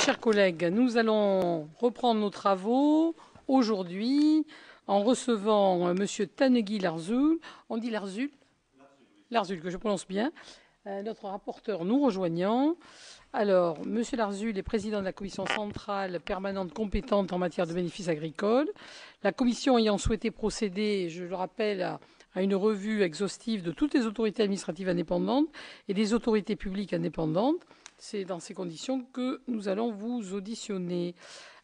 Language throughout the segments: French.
chers collègues, nous allons reprendre nos travaux aujourd'hui en recevant Monsieur Tanguy Larzul. On dit Larzul, Larzul, que je prononce bien, notre rapporteur nous rejoignant. Alors, Monsieur Larzul est président de la commission centrale permanente compétente en matière de bénéfices agricoles. La commission ayant souhaité procéder, je le rappelle, à une revue exhaustive de toutes les autorités administratives indépendantes et des autorités publiques indépendantes. C'est dans ces conditions que nous allons vous auditionner.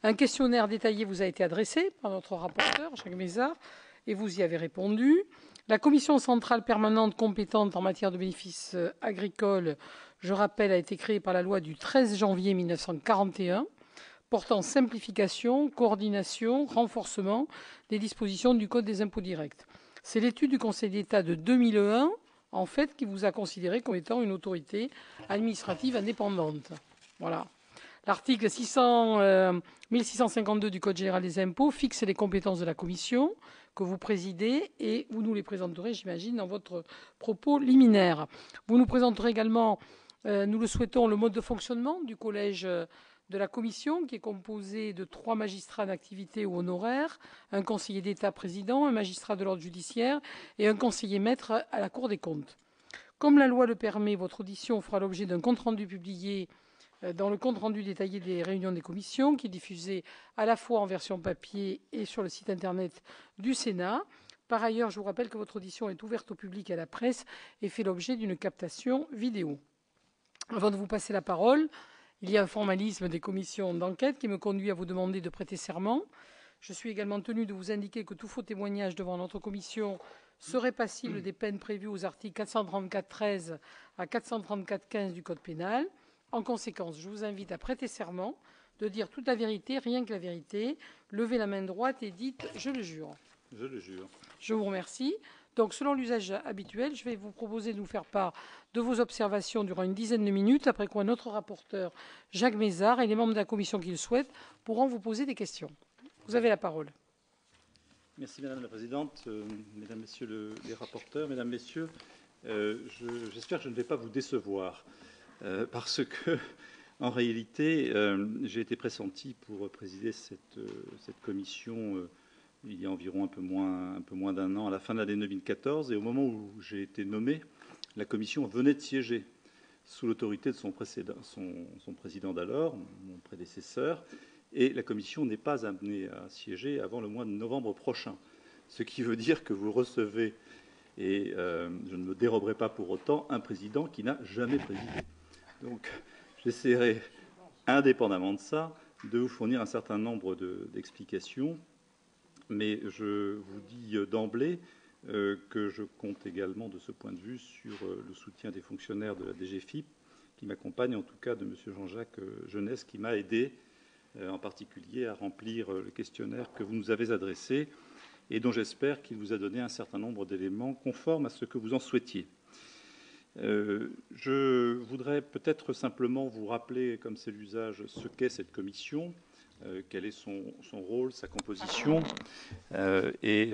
Un questionnaire détaillé vous a été adressé par notre rapporteur, Jacques Mézard, et vous y avez répondu. La commission centrale permanente compétente en matière de bénéfices agricoles, je rappelle, a été créée par la loi du 13 janvier 1941 portant simplification, coordination, renforcement des dispositions du Code des impôts directs. C'est l'étude du Conseil d'État de 2001, en fait, qui vous a considéré comme étant une autorité administrative indépendante. Voilà. L'article 1652 du Code général des impôts fixe les compétences de la commission que vous présidez et vous nous les présenterez, j'imagine, dans votre propos liminaire. Vous nous présenterez également, nous le souhaitons, le mode de fonctionnement du collège de la commission, qui est composé de 3 magistrats d'activité ou honoraires, un conseiller d'État président, un magistrat de l'ordre judiciaire et un conseiller maître à la Cour des comptes. Comme la loi le permet, votre audition fera l'objet d'un compte-rendu publié dans le compte-rendu détaillé des réunions des commissions, qui est diffusé à la fois en version papier et sur le site Internet du Sénat. Par ailleurs, je vous rappelle que votre audition est ouverte au public et à la presse et fait l'objet d'une captation vidéo. Avant de vous passer la parole, il y a un formalisme des commissions d'enquête qui me conduit à vous demander de prêter serment. Je suis également tenu de vous indiquer que tout faux témoignage devant notre commission serait passible des peines prévues aux articles 434-13 à 434-15 du Code pénal. En conséquence, je vous invite à prêter serment, de dire toute la vérité, rien que la vérité. Levez la main droite et dites « Je le jure ». Je le jure. Je vous remercie. Donc, selon l'usage habituel, je vais vous proposer de nous faire part de vos observations durant une dizaine de minutes, après quoi notre rapporteur Jacques Mézard et les membres de la commission qui le souhaitent pourront vous poser des questions. Vous avez la parole. Merci Madame la Présidente, Mesdames, Messieurs les rapporteurs, Mesdames, Messieurs, j'espère que je ne vais pas vous décevoir, parce que, en réalité, j'ai été pressenti pour présider cette commission il y a environ un peu moins d'un an, à la fin de l'année 2014, et au moment où j'ai été nommé, la commission venait de siéger sous l'autorité de son président d'alors, mon prédécesseur, et la commission n'est pas amenée à siéger avant le mois de novembre prochain. Ce qui veut dire que vous recevez, et je ne me déroberai pas pour autant, un président qui n'a jamais présidé. Donc j'essaierai, indépendamment de ça, de vous fournir un certain nombre d'explications. Mais je vous dis d'emblée que je compte également, de ce point de vue, sur le soutien des fonctionnaires de la DGFiP, qui m'accompagnent, en tout cas de M. Jean-Jacques Jeunesse, qui m'a aidé en particulier à remplir le questionnaire que vous nous avez adressé et dont j'espère qu'il vous a donné un certain nombre d'éléments conformes à ce que vous en souhaitiez. Je voudrais peut-être simplement vous rappeler, comme c'est l'usage, ce qu'est cette commission, quel est son rôle, sa composition, et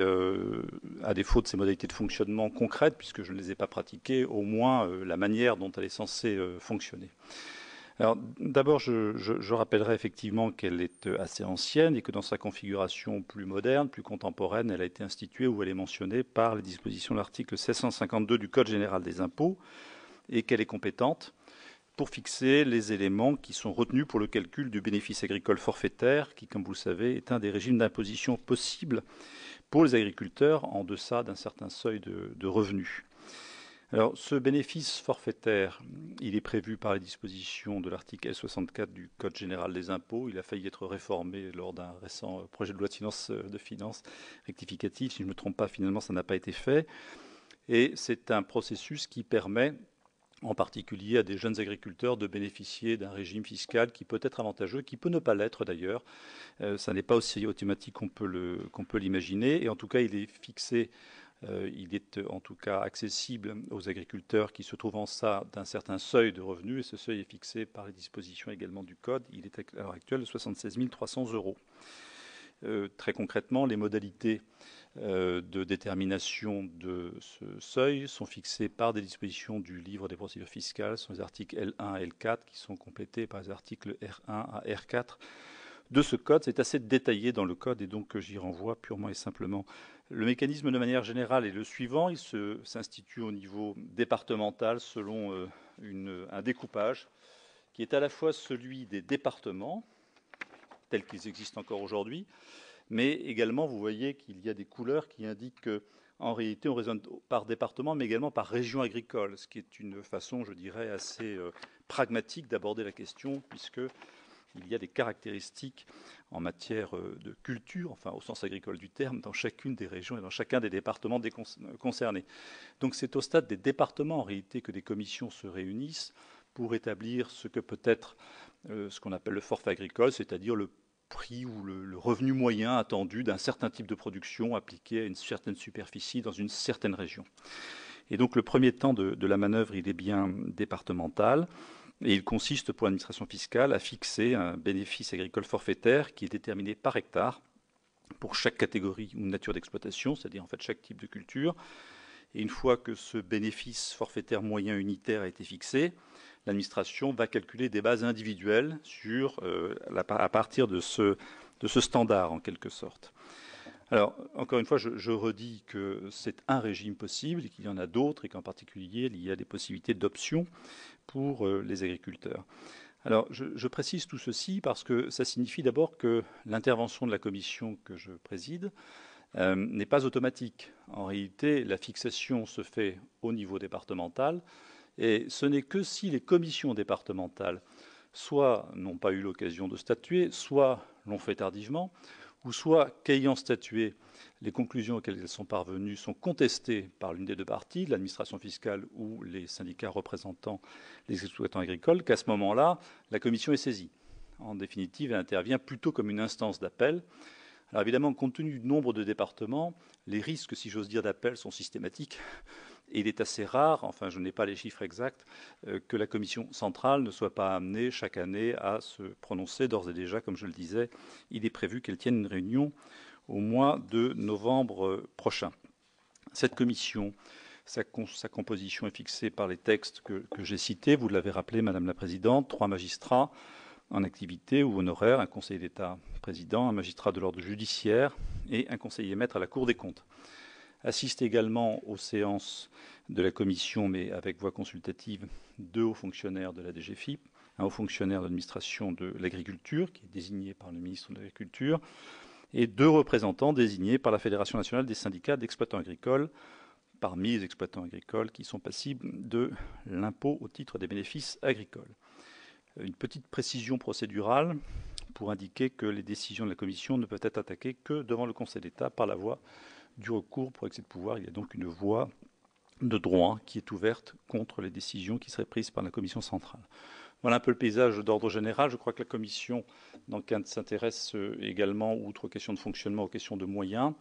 à défaut de ses modalités de fonctionnement concrètes, puisque je ne les ai pas pratiquées, au moins la manière dont elle est censée fonctionner. Alors, d'abord, je rappellerai effectivement qu'elle est assez ancienne et que dans sa configuration plus moderne, plus contemporaine, elle a été instituée ou elle est mentionnée par les dispositions de l'article 1652 du Code général des impôts et qu'elle est compétente pour fixer les éléments qui sont retenus pour le calcul du bénéfice agricole forfaitaire, qui, comme vous le savez, est un des régimes d'imposition possibles pour les agriculteurs en deçà d'un certain seuil de revenus. Alors, ce bénéfice forfaitaire, il est prévu par les dispositions de l'article L64 du Code général des impôts. Il a failli être réformé lors d'un récent projet de loi de finances rectificative. Si je ne me trompe pas, finalement, ça n'a pas été fait. Et c'est un processus qui permet, en particulier à des jeunes agriculteurs, de bénéficier d'un régime fiscal qui peut être avantageux, qui peut ne pas l'être d'ailleurs. Ça n'est pas aussi automatique qu'on peut l'imaginer. Et en tout cas, il est fixé. Il est en tout cas accessible aux agriculteurs qui se trouvent en deçà d'un certain seuil de revenus, et ce seuil est fixé par les dispositions également du Code. Il est à l'heure actuelle de 76 300 €. Très concrètement, les modalités de détermination de ce seuil sont fixées par des dispositions du livre des procédures fiscales, ce sont les articles L1 et L4 qui sont complétés par les articles R1 à R4 de ce code. C'est assez détaillé dans le code et donc j'y renvoie purement et simplement. Le mécanisme de manière générale est le suivant, il s'institue au niveau départemental selon un découpage qui est à la fois celui des départements, tels qu'ils existent encore aujourd'hui, mais également, vous voyez qu'il y a des couleurs qui indiquent qu'en réalité, on raisonne par département, mais également par région agricole, ce qui est une façon, je dirais, assez pragmatique d'aborder la question, puisqu'il y a des caractéristiques en matière de culture, enfin au sens agricole du terme, dans chacune des régions et dans chacun des départements concernés. Donc c'est au stade des départements, en réalité, que des commissions se réunissent pour établir ce que peut être ce qu'on appelle le forfait agricole, c'est-à-dire le prix ou le revenu moyen attendu d'un certain type de production appliqué à une certaine superficie dans une certaine région. Et donc le premier temps de la manœuvre, il est bien départemental et il consiste pour l'administration fiscale à fixer un bénéfice agricole forfaitaire qui est déterminé par hectare pour chaque catégorie ou nature d'exploitation, c'est-à-dire en fait chaque type de culture. Et une fois que ce bénéfice forfaitaire moyen unitaire a été fixé, l'administration va calculer des bases individuelles à partir de ce standard, en quelque sorte. Alors, encore une fois, je redis que c'est un régime possible et qu'il y en a d'autres et qu'en particulier, il y a des possibilités d'options pour les agriculteurs. Alors, je précise tout ceci parce que ça signifie d'abord que l'intervention de la commission que je préside n'est pas automatique. En réalité, la fixation se fait au niveau départemental et ce n'est que si les commissions départementales soit n'ont pas eu l'occasion de statuer, soit l'ont fait tardivement, ou soit qu'ayant statué, les conclusions auxquelles elles sont parvenues sont contestées par l'une des deux parties, l'administration fiscale ou les syndicats représentant les exploitants agricoles, qu'à ce moment-là, la commission est saisie. En définitive, elle intervient plutôt comme une instance d'appel. Alors évidemment, compte tenu du nombre de départements, les risques, si j'ose dire, d'appel sont systématiques. Et il est assez rare, enfin je n'ai pas les chiffres exacts, que la commission centrale ne soit pas amenée chaque année à se prononcer. D'ores et déjà, comme je le disais, il est prévu qu'elle tienne une réunion au mois de novembre prochain. Cette commission, sa composition est fixée par les textes que j'ai cités. Vous l'avez rappelé, Madame la Présidente, 3 magistrats en activité ou honoraires, un conseiller d'État président, un magistrat de l'ordre judiciaire et un conseiller maître à la Cour des comptes. Assistent également aux séances de la commission, mais avec voix consultative, 2 hauts fonctionnaires de la DGFiP, un haut fonctionnaire de l'administration de l'agriculture, qui est désigné par le ministre de l'Agriculture, et 2 représentants désignés par la Fédération nationale des syndicats d'exploitants agricoles, parmi les exploitants agricoles qui sont passibles de l'impôt au titre des bénéfices agricoles. Une petite précision procédurale pour indiquer que les décisions de la commission ne peuvent être attaquées que devant le Conseil d'État par la voie du recours pour excès de pouvoir. Il y a donc une voie de droit qui est ouverte contre les décisions qui seraient prises par la commission centrale. Voilà un peu le paysage d'ordre général. Je crois que la commission, dans le cadre, s'intéresse également, outre aux questions de fonctionnement, aux questions de moyens.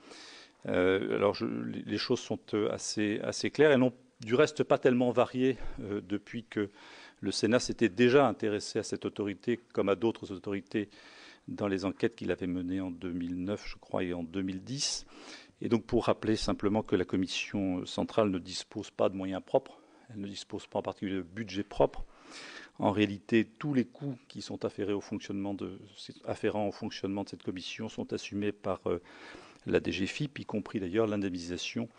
Les choses sont assez claires et n'ont du reste pas tellement varié depuis que le Sénat s'était déjà intéressé à cette autorité, comme à d'autres autorités, dans les enquêtes qu'il avait menées en 2009, je crois, et en 2010. Et donc, pour rappeler simplement que la commission centrale ne dispose pas de moyens propres, elle ne dispose pas en particulier de budget propre. En réalité, tous les coûts qui sont afférents au fonctionnement de cette commission sont assumés par la DGFiP, y compris d'ailleurs l'indemnisation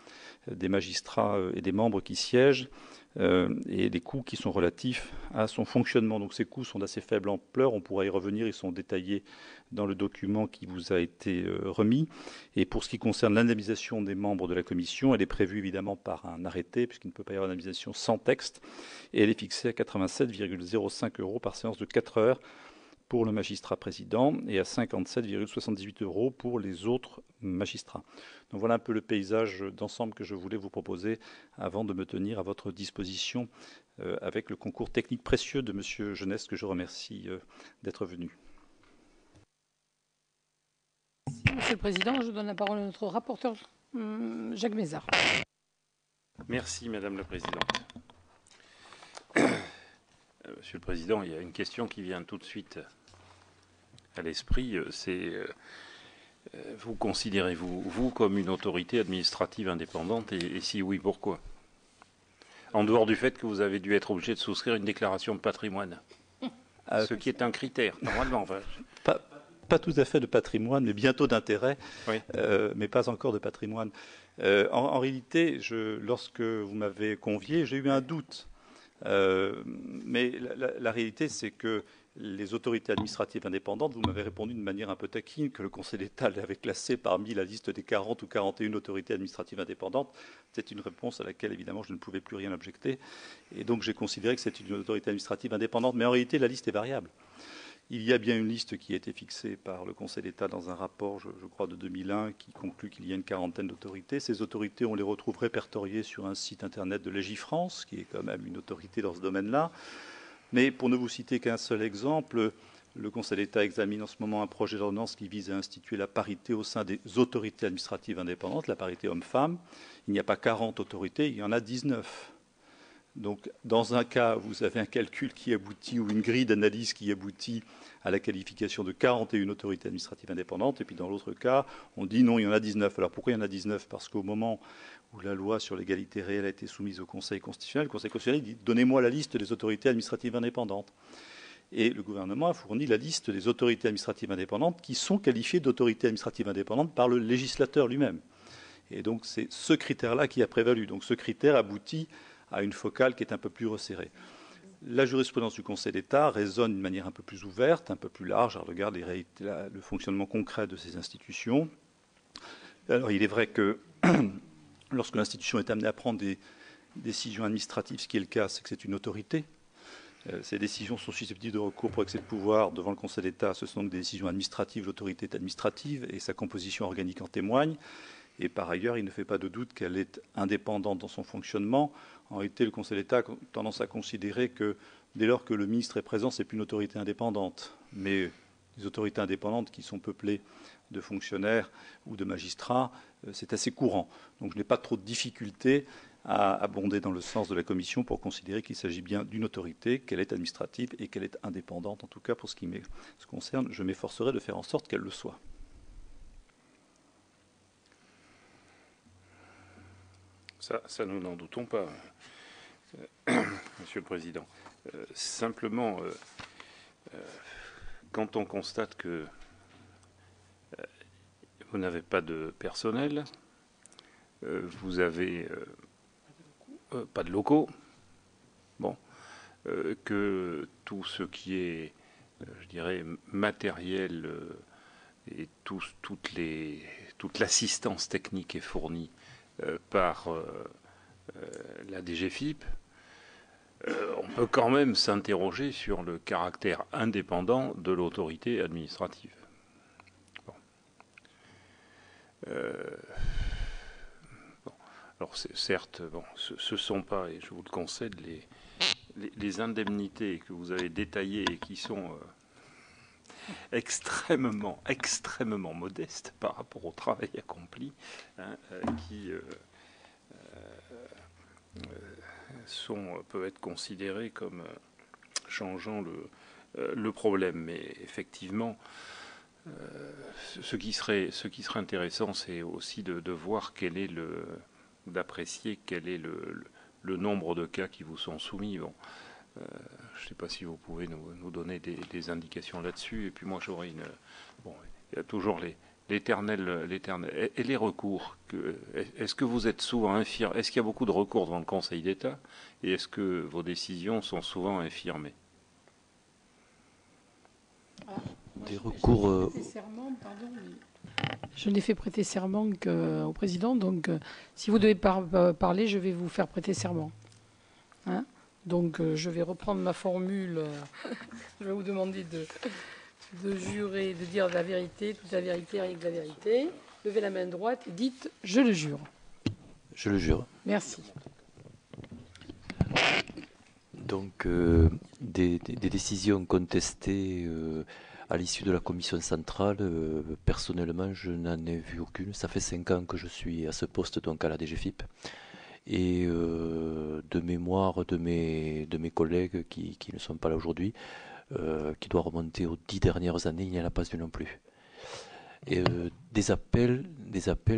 des magistrats et des membres qui siègent, et des coûts qui sont relatifs à son fonctionnement. Donc ces coûts sont d'assez faible ampleur, on pourra y revenir, ils sont détaillés dans le document qui vous a été remis. Et pour ce qui concerne l'indemnisation des membres de la commission, elle est prévue évidemment par un arrêté, puisqu'il ne peut pas y avoir d'indemnisation sans texte, et elle est fixée à 87,05 € par séance de 4 heures pour le magistrat président et à 57,78 € pour les autres magistrats. Donc voilà un peu le paysage d'ensemble que je voulais vous proposer avant de me tenir à votre disposition avec le concours technique précieux de M. Jeunesse, que je remercie d'être venu. Merci, Monsieur le Président. Je donne la parole à notre rapporteur, Jacques Mézard. Merci, Madame la Présidente. Monsieur le Président, il y a une question qui vient tout de suite à l'esprit. C'est vous considérez-vous, vous, comme une autorité administrative indépendante et si oui, pourquoi? En dehors du fait que vous avez dû être obligé de souscrire une déclaration de patrimoine, ce qui est un critère, normalement. Enfin. Pas tout à fait de patrimoine, mais bientôt d'intérêt, Oui. Mais pas encore de patrimoine. En réalité, lorsque vous m'avez convié, j'ai eu un doute. Mais la réalité, c'est que les autorités administratives indépendantes, vous m'avez répondu de manière un peu taquine que le Conseil d'État l'avait classé parmi la liste des 40 ou 41 autorités administratives indépendantes. C'est une réponse à laquelle, évidemment, je ne pouvais plus rien objecter. Et donc, j'ai considéré que c'est une autorité administrative indépendante. Mais en réalité, la liste est variable. Il y a bien une liste qui a été fixée par le Conseil d'État dans un rapport, je crois, de 2001, qui conclut qu'il y a une quarantaine d'autorités. Ces autorités, on les retrouve répertoriées sur un site internet de Légifrance, qui est quand même une autorité dans ce domaine-là. Mais pour ne vous citer qu'un seul exemple, le Conseil d'État examine en ce moment un projet d'ordonnance qui vise à instituer la parité au sein des autorités administratives indépendantes, la parité homme-femme. Il n'y a pas 40 autorités, il y en a 19. Donc, dans un cas, vous avez un calcul qui aboutit ou une grille d'analyse qui aboutit à la qualification de 41 autorités administratives indépendantes. Et puis, dans l'autre cas, on dit non, il y en a 19. Alors, pourquoi il y en a 19 ? Parce qu'au moment où la loi sur l'égalité réelle a été soumise au Conseil constitutionnel, le Conseil constitutionnel dit « Donnez-moi la liste des autorités administratives indépendantes ». Et le gouvernement a fourni la liste des autorités administratives indépendantes qui sont qualifiées d'autorités administratives indépendantes par le législateur lui-même. Et donc, c'est ce critère-là qui a prévalu. Donc, ce critère aboutit à une focale qui est un peu plus resserrée. La jurisprudence du Conseil d'État résonne d'une manière un peu plus ouverte, un peu plus large. Elle regarde le fonctionnement concret de ces institutions. Alors, il est vrai que lorsque l'institution est amenée à prendre des décisions administratives, ce qui est le cas, c'est que c'est une autorité. Ces décisions sont susceptibles de recours pour excès de pouvoir devant le Conseil d'État. Ce sont donc des décisions administratives. L'autorité est administrative et sa composition organique en témoigne. Et par ailleurs, il ne fait pas de doute qu'elle est indépendante dans son fonctionnement. En réalité, le Conseil d'État a tendance à considérer que dès lors que le ministre est présent, ce n'est plus une autorité indépendante. Mais les autorités indépendantes qui sont peuplées de fonctionnaires ou de magistrats, c'est assez courant. Donc je n'ai pas trop de difficultés à abonder dans le sens de la Commission pour considérer qu'il s'agit bien d'une autorité, qu'elle est administrative et qu'elle est indépendante. En tout cas, pour ce qui me concerne, je m'efforcerai de faire en sorte qu'elle le soit. Ça, nous n'en doutons pas, Monsieur le Président. Simplement, quand on constate que vous n'avez pas de personnel, vous avez pas de locaux, bon, que tout ce qui est, je dirais, matériel et toute l'assistance technique est fournie par la DGFiP, on peut quand même s'interroger sur le caractère indépendant de l'autorité administrative. Bon. Bon. Alors certes, bon, ce ne sont pas, et je vous le concède, les indemnités que vous avez détaillées et qui sont extrêmement modestes par rapport au travail accompli, hein, qui peuvent être considérés comme changeant le problème. Mais effectivement, ce qui serait intéressant, c'est aussi de voir d'apprécier quel est le nombre de cas qui vous sont soumis. Bon, je ne sais pas si vous pouvez nous donner des indications là-dessus. Et puis moi, j'aurais bon, il y a toujours l'éternel. Et les recours, est-ce que vous êtes souvent infirmé? Est-ce qu'il y a beaucoup de recours devant le Conseil d'État? Et est-ce que vos décisions sont souvent infirmées? Des recours. Je n'ai fait prêter serment qu'au président, donc si vous devez parler, je vais vous faire prêter serment. Hein, donc je vais reprendre ma formule. Je vais vous demander de jurer, de dire la vérité, toute la vérité, rien que la vérité. Levez la main droite et dites « Je le jure ». Je le jure. Merci. Donc, des décisions contestées à l'issue de la commission centrale, personnellement, je n'en ai vu aucune. Ça fait 5 ans que je suis à ce poste, donc à la DGFiP. Et de mémoire de mes collègues qui ne sont pas là aujourd'hui, qui doit remonter aux 10 dernières années, il n'y en a pas eu non plus. Et des appels,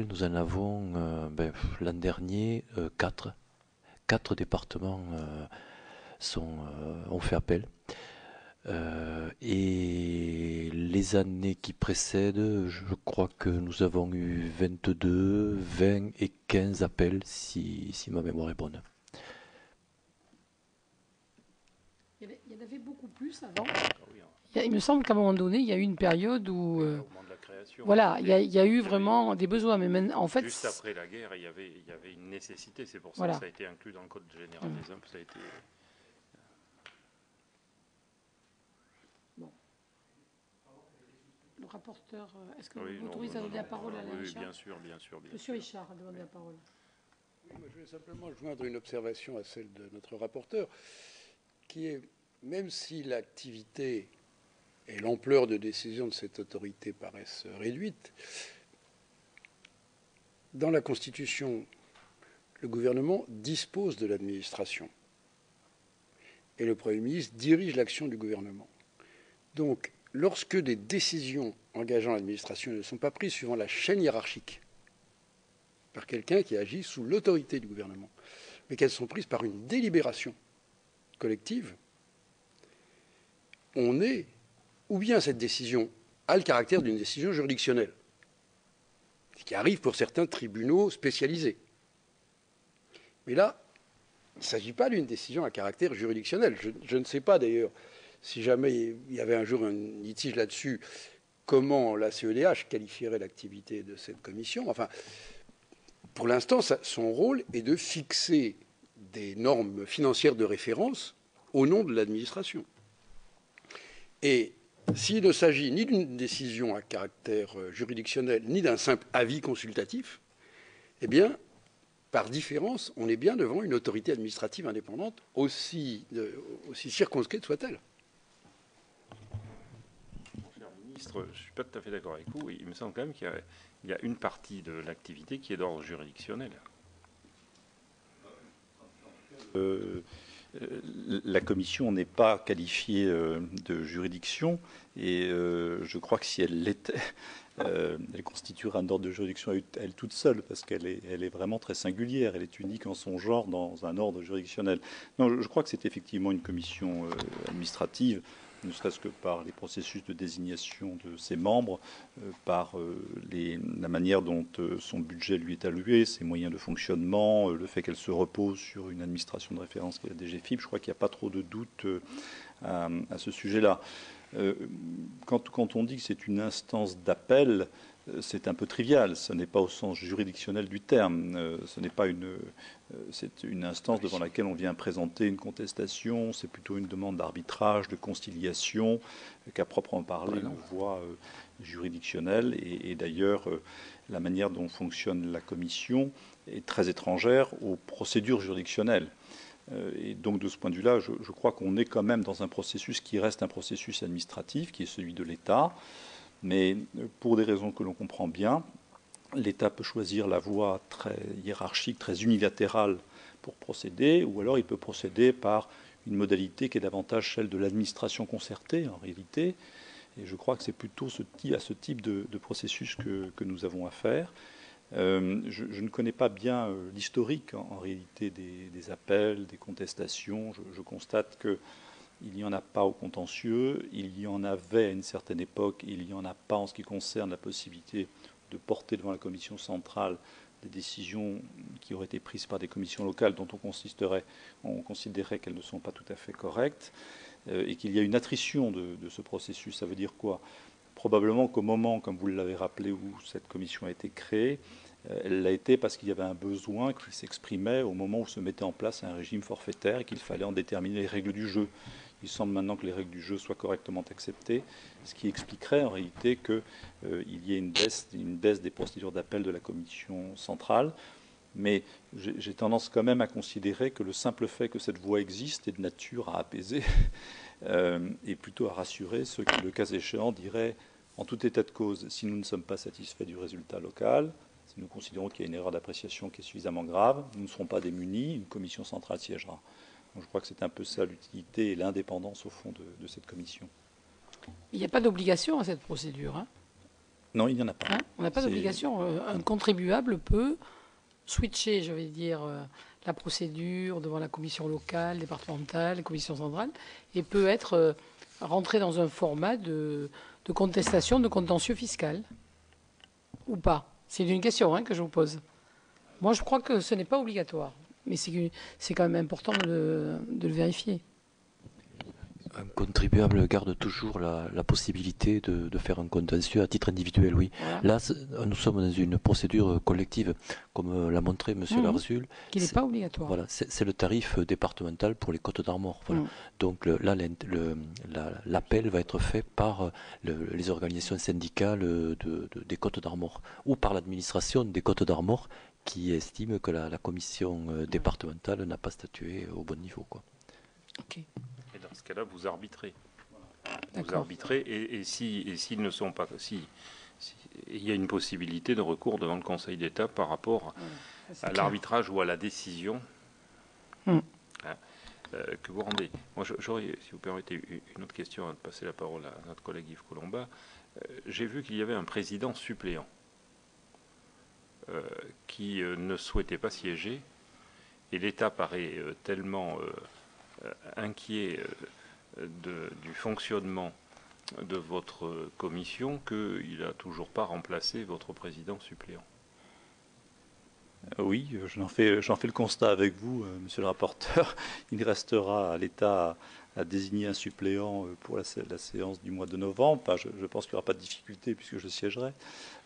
nous en avons l'an dernier 4. 4 départements ont fait appel. Et les années qui précèdent, je crois que nous avons eu 22, 20 et 15 appels, si ma mémoire est bonne. Il y en avait beaucoup plus avant. Il me semble qu'à un moment donné, il y a eu une période où... voilà, il y a eu vraiment des besoins. Mais maintenant, en fait, juste après la guerre, il y avait une nécessité. C'est pour ça voilà. que ça a été inclus dans le Code général des impôts. Ça a été... Bon. Le rapporteur, est-ce que vous m'autorisez à donner la parole à Alain Richard ? Oui, bien sûr. Monsieur Richard a demandé la parole. Oui, moi, je vais simplement joindre une observation à celle de notre rapporteur, qui est, même si l'activité et l'ampleur de décision de cette autorité paraissent réduites, dans la Constitution, le gouvernement dispose de l'administration et le Premier ministre dirige l'action du gouvernement. Donc, lorsque des décisions engageant l'administration ne sont pas prises suivant la chaîne hiérarchique par quelqu'un qui agit sous l'autorité du gouvernement, mais qu'elles sont prises par une délibération collective, on est, ou bien cette décision a le caractère d'une décision juridictionnelle, ce qui arrive pour certains tribunaux spécialisés. Mais là, il ne s'agit pas d'une décision à caractère juridictionnel. Je ne sais pas d'ailleurs, si jamais il y avait un jour un litige là-dessus, comment la CEDH qualifierait l'activité de cette commission. Enfin, pour l'instant, son rôle est de fixer des normes financières de référence au nom de l'administration. Et s'il ne s'agit ni d'une décision à caractère juridictionnel, ni d'un simple avis consultatif, eh bien, par différence, on est bien devant une autorité administrative indépendante, aussi circonscrite soit-elle. Cher ministre, je ne suis pas tout à fait d'accord avec vous. Il me semble quand même qu'il y a une partie de l'activité qui est d'ordre juridictionnel. La commission n'est pas qualifiée de juridiction et je crois que si elle l'était, elle constituerait un ordre de juridiction à elle toute seule parce qu'elle est vraiment très singulière, elle est unique en son genre dans un ordre juridictionnel. Non, je crois que c'est effectivement une commission administrative, ne serait-ce que par les processus de désignation de ses membres, par la manière dont son budget lui est alloué, ses moyens de fonctionnement, le fait qu'elle se repose sur une administration de référence qui est la DGFiP. Je crois qu'il n'y a pas trop de doute à ce sujet-là. Quand on dit que c'est une instance d'appel, c'est un peu trivial. Ce n'est pas au sens juridictionnel du terme. Ce n'est pas c'est une instance devant laquelle on vient présenter une contestation. C'est plutôt une demande d'arbitrage, de conciliation, qu'à proprement parler une voie juridictionnelle. Et d'ailleurs, la manière dont fonctionne la commission est très étrangère aux procédures juridictionnelles. Et donc, de ce point de vue-là, je crois qu'on est quand même dans un processus qui reste un processus administratif, qui est celui de l'État. Mais pour des raisons que l'on comprend bien, l'État peut choisir la voie très hiérarchique, très unilatérale pour procéder, ou alors il peut procéder par une modalité qui est davantage celle de l'administration concertée, en réalité. Et je crois que c'est plutôt à ce type de processus que nous avons affaire. Je ne connais pas bien l'historique, en réalité, des appels, des contestations. Je constate qu'il n'y en a pas au contentieux, il y en avait à une certaine époque, il n'y en a pas en ce qui concerne la possibilité de porter devant la commission centrale des décisions qui auraient été prises par des commissions locales dont on considérait qu'elles ne sont pas tout à fait correctes, et qu'il y a une attrition de ce processus. Ça veut dire quoi ? Probablement qu'au moment, comme vous l'avez rappelé, où cette commission a été créée, elle l'a été parce qu'il y avait un besoin qui s'exprimait au moment où se mettait en place un régime forfaitaire et qu'il fallait en déterminer les règles du jeu. Il semble maintenant que les règles du jeu soient correctement acceptées, ce qui expliquerait en réalité qu'il y ait une baisse des procédures d'appel de la commission centrale. Mais j'ai tendance quand même à considérer que le simple fait que cette voie existe est de nature à apaiser et plutôt à rassurer ceux qui, le cas échéant, diraient, en tout état de cause, si nous ne sommes pas satisfaits du résultat local, si nous considérons qu'il y a une erreur d'appréciation qui est suffisamment grave, nous ne serons pas démunis, une commission centrale siégera. Donc je crois que c'est un peu ça l'utilité et l'indépendance, au fond, de cette commission. Il n'y a pas d'obligation à cette procédure, hein ? Non, il n'y en a pas. Hein, on n'a pas d'obligation. Un contribuable peut switcher, je vais dire, la procédure devant la commission locale, départementale, la commission centrale, et peut être rentré dans un format de contestation de contentieux fiscal. Ou pas. C'est une question que je vous pose. Moi, je crois que ce n'est pas obligatoire. Mais c'est quand même important de le vérifier. Un contribuable garde toujours la possibilité de faire un contentieux à titre individuel, oui. Voilà. Là, nous sommes dans une procédure collective, comme l'a montré M. Larzul. Qui n'est pas obligatoire. Voilà, c'est le tarif départemental pour les Côtes d'Armor. Voilà. Donc là, l'appel va être fait par les organisations syndicales des Côtes d'Armor ou par l'administration des Côtes d'Armor qui estime que la commission départementale n'a pas statué au bon niveau, quoi. Ok. Et dans ce cas-là, vous arbitrez. Vous D'accord. arbitrez et s'ils ne sont pas... Si il y a une possibilité de recours devant le Conseil d'État par rapport à l'arbitrage ou à la décision que vous rendez. Moi, j'aurais, si vous permettez, une autre question avant de passer la parole à notre collègue Yves Colomba. J'ai vu qu'il y avait un président suppléant qui ne souhaitait pas siéger, et l'État paraît tellement inquiet du fonctionnement de votre commission qu'il n'a toujours pas remplacé votre président suppléant. Oui, j'en fais le constat avec vous, monsieur le rapporteur. Il restera à l'État à désigner un suppléant pour la séance du mois de novembre. Enfin, je pense qu'il n'y aura pas de difficulté puisque je siégerai.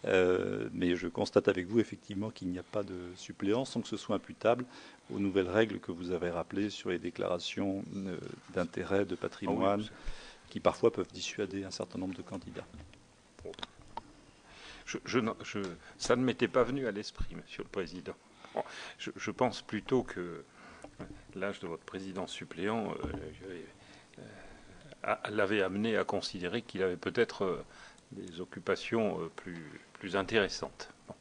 Mais je constate avec vous effectivement qu'il n'y a pas de suppléant sans que ce soit imputable aux nouvelles règles que vous avez rappelées sur les déclarations d'intérêt, de patrimoine, qui parfois peuvent dissuader un certain nombre de candidats. Ça ne m'était pas venu à l'esprit, Monsieur le Président. Je pense plutôt que l'âge de votre président suppléant l'avait amené à considérer qu'il avait peut-être des occupations plus intéressantes. Bon.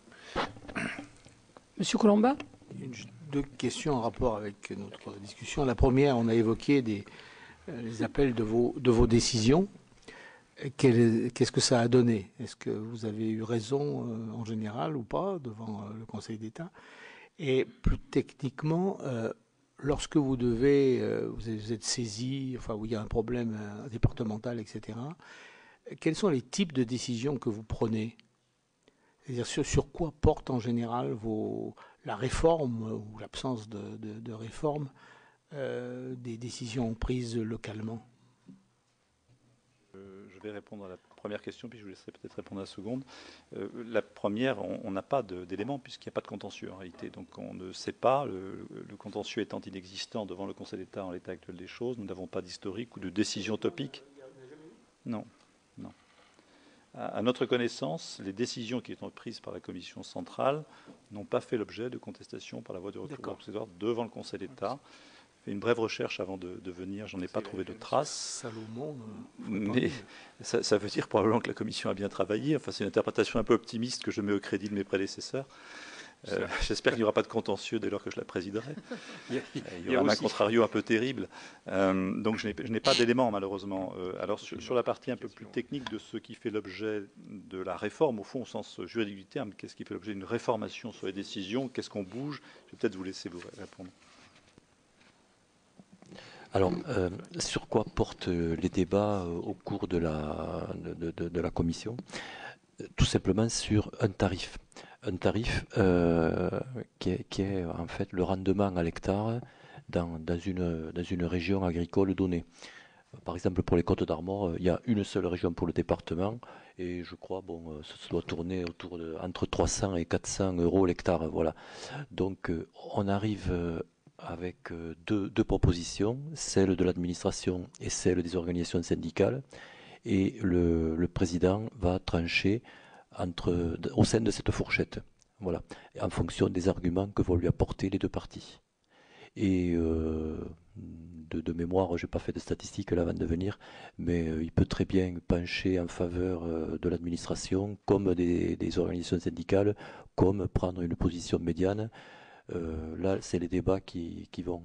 Monsieur Colomba ? Deux questions en rapport avec notre discussion. La première, on a évoqué les appels de vos décisions. Qu'est-ce que ça a donné? Est-ce que vous avez eu raison en général ou pas devant le Conseil d'État? Et plus techniquement, lorsque vous êtes saisi, enfin où il y a un problème départemental, etc., quels sont les types de décisions que vous prenez? C'est-à-dire sur quoi porte en général la réforme ou l'absence de réforme des décisions prises localement? Je vais répondre à la première question, puis je vous laisserai peut-être répondre à la seconde. La première, on n'a pas d'éléments puisqu'il n'y a pas de contentieux en réalité. Donc on ne sait pas, le contentieux étant inexistant devant le Conseil d'État en l'état actuel des choses, nous n'avons pas d'historique ou de décision topique. Non. À notre connaissance, les décisions qui sont prises par la Commission centrale n'ont pas fait l'objet de contestation par la voie de recours procédure devant le Conseil d'État. J'ai fait une brève recherche avant de venir, j'en ai pas trouvé de traces. Salomon, mais ça veut dire probablement que la Commission a bien travaillé. Enfin, c'est une interprétation un peu optimiste que je mets au crédit de mes prédécesseurs. J'espère qu'il n'y aura pas de contentieux dès lors que je la présiderai. Il y aura un contrario un peu terrible. Donc je n'ai pas d'éléments malheureusement. Alors sur la partie un peu plus technique de ce qui fait l'objet de la réforme, au fond au sens juridique du terme, qu'est-ce qui fait l'objet d'une réformation sur les décisions, qu'est-ce qu'on bouge? Je vais peut-être vous laisser vous répondre. Alors, sur quoi portent les débats au cours de la commission? Tout simplement sur un tarif. Un tarif qui est en fait le rendement à l'hectare dans une région agricole donnée. Par exemple, pour les Côtes d'Armor, il y a une seule région pour le département et je crois, ça doit tourner entre 300 et 400 euros l'hectare. Voilà. Donc, on arrive avec deux propositions, celle de l'administration et celle des organisations syndicales. Et le président va trancher au sein de cette fourchette, voilà, en fonction des arguments que vont lui apporter les deux parties. Et de mémoire, je n'ai pas fait de statistiques là avant de venir, mais il peut très bien pencher en faveur de l'administration, comme des organisations syndicales, comme prendre une position médiane. Là, c'est les débats qui vont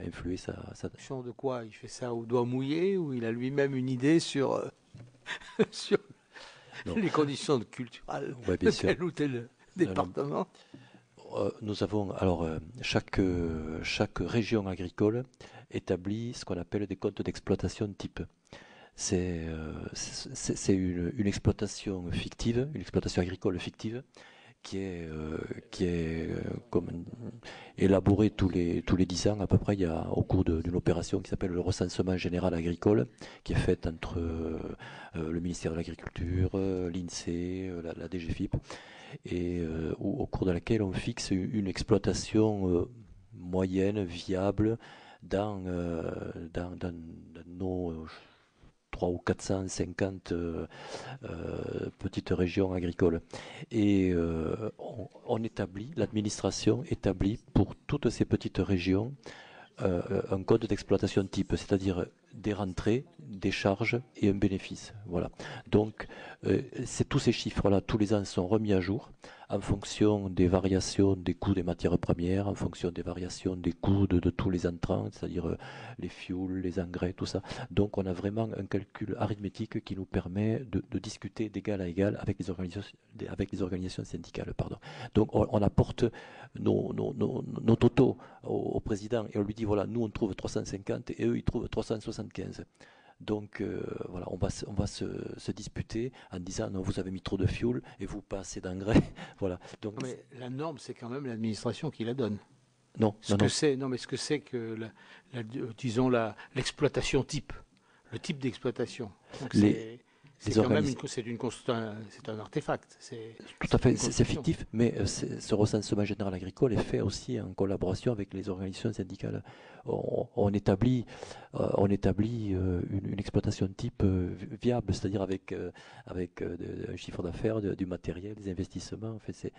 influer sa... De quoi? Il fait ça au doigt mouillé ou il a lui-même une idée sur... les conditions culturelles de tel ou tel département. Nous avons chaque région agricole établit ce qu'on appelle des comptes d'exploitation type. C'est une exploitation fictive, une exploitation agricole fictive qui est élaborée tous les 10 ans à peu près. Il y a au cours d'une opération qui s'appelle le recensement général agricole, qui est faite entre le ministère de l'Agriculture, l'INSEE, la DGFiP, et au cours de laquelle on fixe une exploitation moyenne, viable, dans nos 300 ou 450 petites régions agricoles. Et l'administration établit pour toutes ces petites régions un code d'exploitation type, c'est-à-dire des rentrées, des charges et un bénéfice. Voilà. Donc, tous ces chiffres-là, tous les ans, sont remis à jour en fonction des variations des coûts des matières premières, en fonction des variations des coûts de tous les entrants, c'est-à-dire les fuels, les engrais, tout ça. Donc, on a vraiment un calcul arithmétique qui nous permet de discuter d'égal à égal avec les organisations syndicales. Donc, on apporte nos totaux au président et on lui dit, voilà, nous on trouve 350 et eux ils trouvent 375. Donc voilà, on va se disputer en disant non, vous avez mis trop de fuel et vous pas assez d'engrais. Voilà. Donc, mais la norme, c'est quand même l'administration qui la donne. Non, ce que c'est que disons l'exploitation type, le type d'exploitation. C'est quand même c'est un artefact. Tout à fait, c'est fictif, mais ce recensement général agricole est fait aussi en collaboration avec les organisations syndicales. On établit une exploitation type viable, c'est-à-dire avec un chiffre d'affaires, du matériel, des investissements. En fait,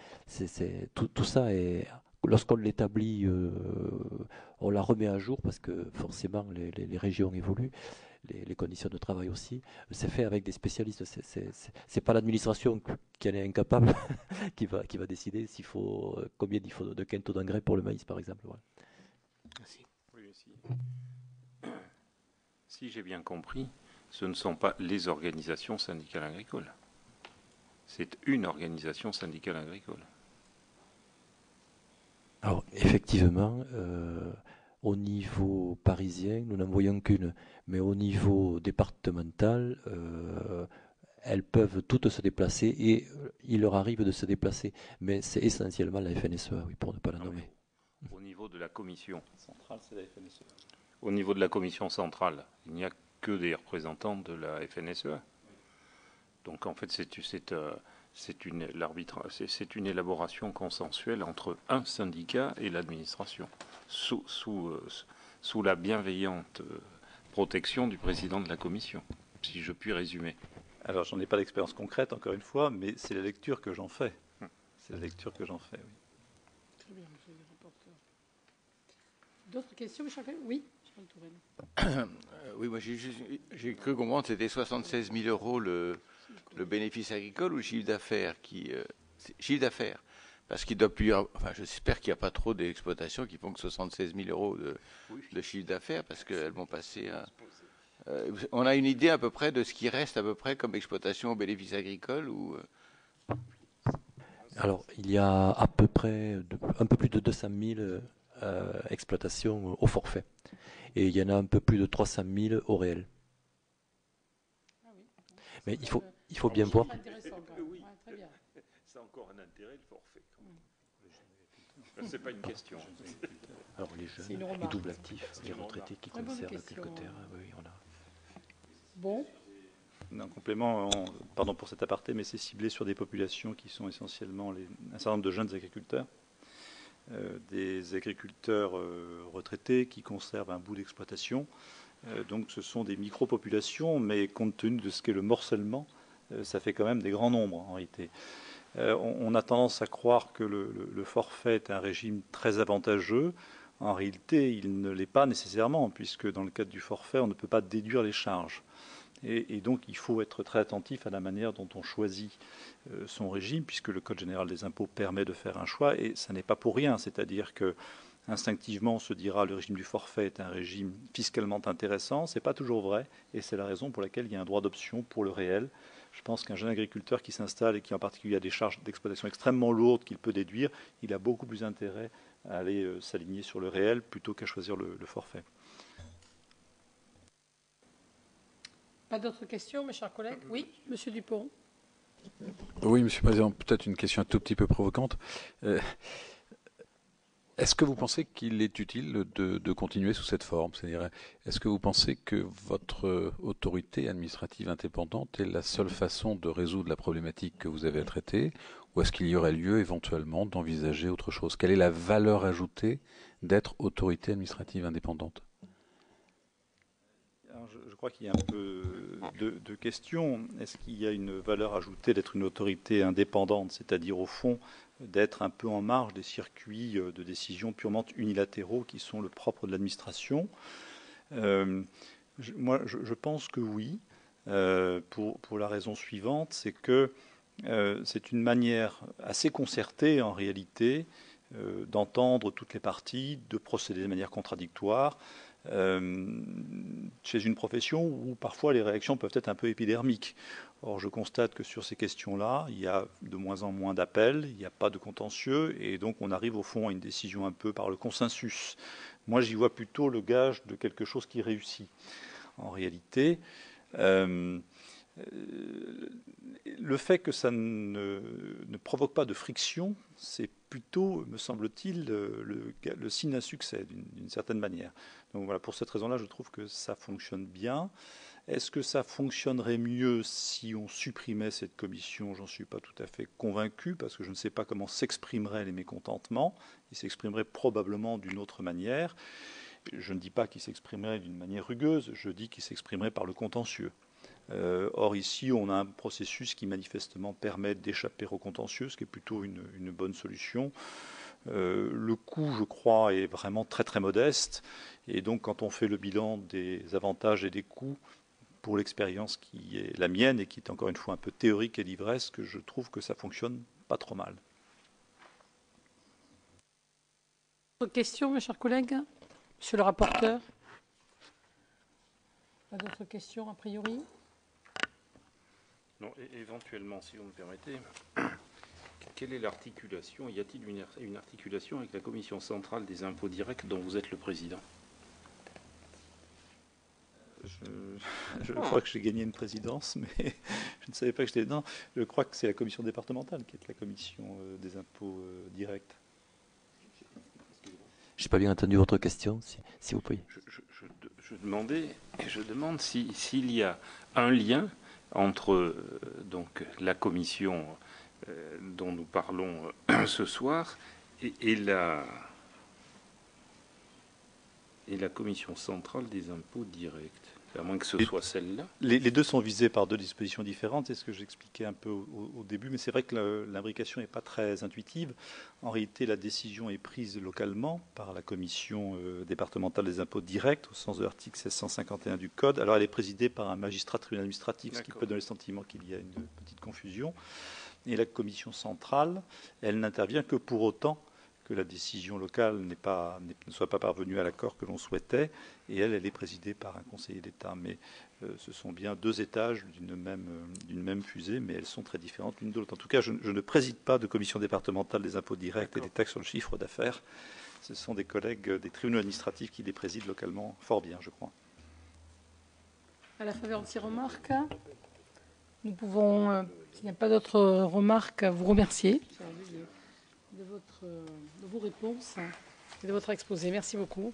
tout ça est. Lorsqu'on l'établit, on la remet à jour parce que forcément les régions évoluent. Les conditions de travail aussi, c'est fait avec des spécialistes. C'est pas l'administration qui en est incapable qui va décider combien il faut de quintaux d'engrais pour le maïs, par exemple. Voilà. Merci. Oui, si j'ai bien compris, ce ne sont pas les organisations syndicales agricoles. C'est une organisation syndicale agricole. Alors, effectivement, au niveau parisien, nous n'en voyons qu'une, mais au niveau départemental, elles peuvent toutes se déplacer et il leur arrive de se déplacer, mais c'est essentiellement la FNSEA, oui, pour ne pas la nommer. Au niveau de la commission centrale, c'est la FNSEA. Au niveau de la commission centrale, il n'y a que des représentants de la FNSEA. Donc en fait, c'est une élaboration consensuelle entre un syndicat et l'administration, sous la bienveillante protection du président de la commission, si je puis résumer. Alors, j'en ai pas d'expérience concrète, encore une fois, mais c'est la lecture que j'en fais. C'est la lecture que j'en fais, oui. Très bien, monsieur le rapporteur. D'autres questions, Michel ? Oui, Charles Touraine. Oui, moi j'ai cru comprendre que c'était 76 000 euros le bénéfice agricole ou le chiffre d'affaires chiffre d'affaires. Parce qu'il doit plus, enfin, j'espère qu'il n'y a pas trop d'exploitations qui font que 76 000 euros de chiffre d'affaires, parce qu'elles vont passer à... on a une idée à peu près de ce qui reste à peu près comme exploitation au bénéfice agricole ou... Alors, il y a à peu près un peu plus de 200 000 exploitations au forfait. Et il y en a un peu plus de 300 000 au réel. Mais il faut bien voir... Oui, très bien. C'est encore un intérêt, le forfait. C'est pas une question. Alors les jeunes, les doubles actifs, les retraités qui conservent quelque terre, oui, on a. Bon. En complément, pardon pour cet aparté, mais c'est ciblé sur des populations qui sont essentiellement un certain nombre de jeunes agriculteurs, des agriculteurs retraités qui conservent un bout d'exploitation. Donc ce sont des micro-populations, mais compte tenu de ce qu'est le morcellement, ça fait quand même des grands nombres en réalité. On a tendance à croire que le forfait est un régime très avantageux. En réalité, il ne l'est pas nécessairement, puisque dans le cadre du forfait, on ne peut pas déduire les charges. Et donc, il faut être très attentif à la manière dont on choisit son régime, puisque le Code général des impôts permet de faire un choix, et ça n'est pas pour rien. C'est-à-dire que Instinctivement, on se dira le régime du forfait est un régime fiscalement intéressant. Ce n'est pas toujours vrai, et c'est la raison pour laquelle il y a un droit d'option pour le réel. Je pense qu'un jeune agriculteur qui s'installe et qui en particulier a des charges d'exploitation extrêmement lourdes qu'il peut déduire, il a beaucoup plus intérêt à aller s'aligner sur le réel plutôt qu'à choisir le forfait. Pas d'autres questions, mes chers collègues? Oui, Monsieur Dupont. Oui, Monsieur le Président, peut-être une question un tout petit peu provocante. Est-ce que vous pensez qu'il est utile de continuer sous cette forme? C'est-à-dire, est-ce que vous pensez que votre autorité administrative indépendante est la seule façon de résoudre la problématique que vous avez à traiter, ou est-ce qu'il y aurait lieu éventuellement d'envisager autre chose? Quelle est la valeur ajoutée d'être autorité administrative indépendante? Alors, je crois qu'il y a un peu de questions. Est-ce qu'il y a une valeur ajoutée d'être une autorité indépendante, c'est-à-dire au fond d'être un peu en marge des circuits de décision purement unilatéraux qui sont le propre de l'administration? Moi, je pense que oui, pour la raison suivante, c'est que c'est une manière assez concertée en réalité d'entendre toutes les parties, de procéder de manière contradictoire, chez une profession où parfois les réactions peuvent être un peu épidermiques. Or, je constate que sur ces questions-là, il y a de moins en moins d'appels, il n'y a pas de contentieux, et donc on arrive au fond à une décision un peu par le consensus. Moi, j'y vois plutôt le gage de quelque chose qui réussit. En réalité, le fait que ça ne provoque pas de friction, c'est plutôt, me semble-t-il, le signe d'un succès, d'une certaine manière. Donc voilà, pour cette raison-là, je trouve que ça fonctionne bien. Est-ce que ça fonctionnerait mieux si on supprimait cette commission? J'en suis pas tout à fait convaincu, parce que je ne sais pas comment s'exprimeraient les mécontentements. Ils s'exprimeraient probablement d'une autre manière. Je ne dis pas qu'ils s'exprimeraient d'une manière rugueuse, je dis qu'ils s'exprimeraient par le contentieux. Or ici, on a un processus qui manifestement permet d'échapper au contentieux, ce qui est plutôt une bonne solution. Le coût, je crois, est vraiment très très modeste. Et donc, quand on fait le bilan des avantages et des coûts, pour l'expérience qui est la mienne et qui est encore une fois un peu théorique et livresque, je trouve que ça fonctionne pas trop mal. D'autres questions, mes chers collègues? Monsieur le rapporteur? Pas d'autres questions a priori? Non, éventuellement, si vous me permettez, quelle est l'articulation? Y a-t-il une articulation avec la Commission centrale des impôts directs dont vous êtes le président? Je crois que j'ai gagné une présidence, mais je ne savais pas que j'étais... Non, je crois que c'est la commission départementale qui est la commission des impôts directs. Je n'ai pas bien entendu votre question, si vous pouvez. Je demande s'il y a un lien entre donc la commission dont nous parlons ce soir et la commission centrale des impôts directs, à moins que ce soit celle-là. Les deux sont visés par deux dispositions différentes, c'est ce que j'expliquais un peu au début, mais c'est vrai que l'imbrication n'est pas très intuitive. En réalité, la décision est prise localement par la commission départementale des impôts directs, au sens de l'article 1651 du Code. Alors elle est présidée par un magistrat tribunal administratif, ce qui peut donner le sentiment qu'il y a une petite confusion. Et la commission centrale, elle n'intervient que pour autant que la décision locale ne soit pas parvenue à l'accord que l'on souhaitait, et elle est présidée par un conseiller d'État. Mais ce sont bien deux étages d'une même fusée, mais elles sont très différentes l'une de l'autre. En tout cas, je ne préside pas de commission départementale des impôts directs et des taxes sur le chiffre d'affaires. Ce sont des collègues des tribunaux administratifs qui les président localement fort bien, je crois. À la faveur de ces remarques, nous pouvons, s'il n'y a pas d'autres remarques, vous remercier de vos réponses et de votre exposé. Merci beaucoup.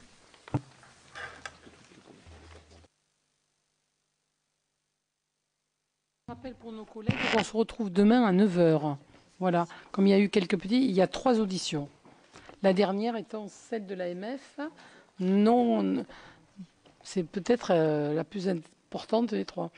Je rappelle pour nos collègues qu'on se retrouve demain à 9 h. Voilà. Comme il y a eu quelques petits, il y a 3 auditions. La dernière étant celle de l'AMF. Non, c'est peut-être la plus importante des 3.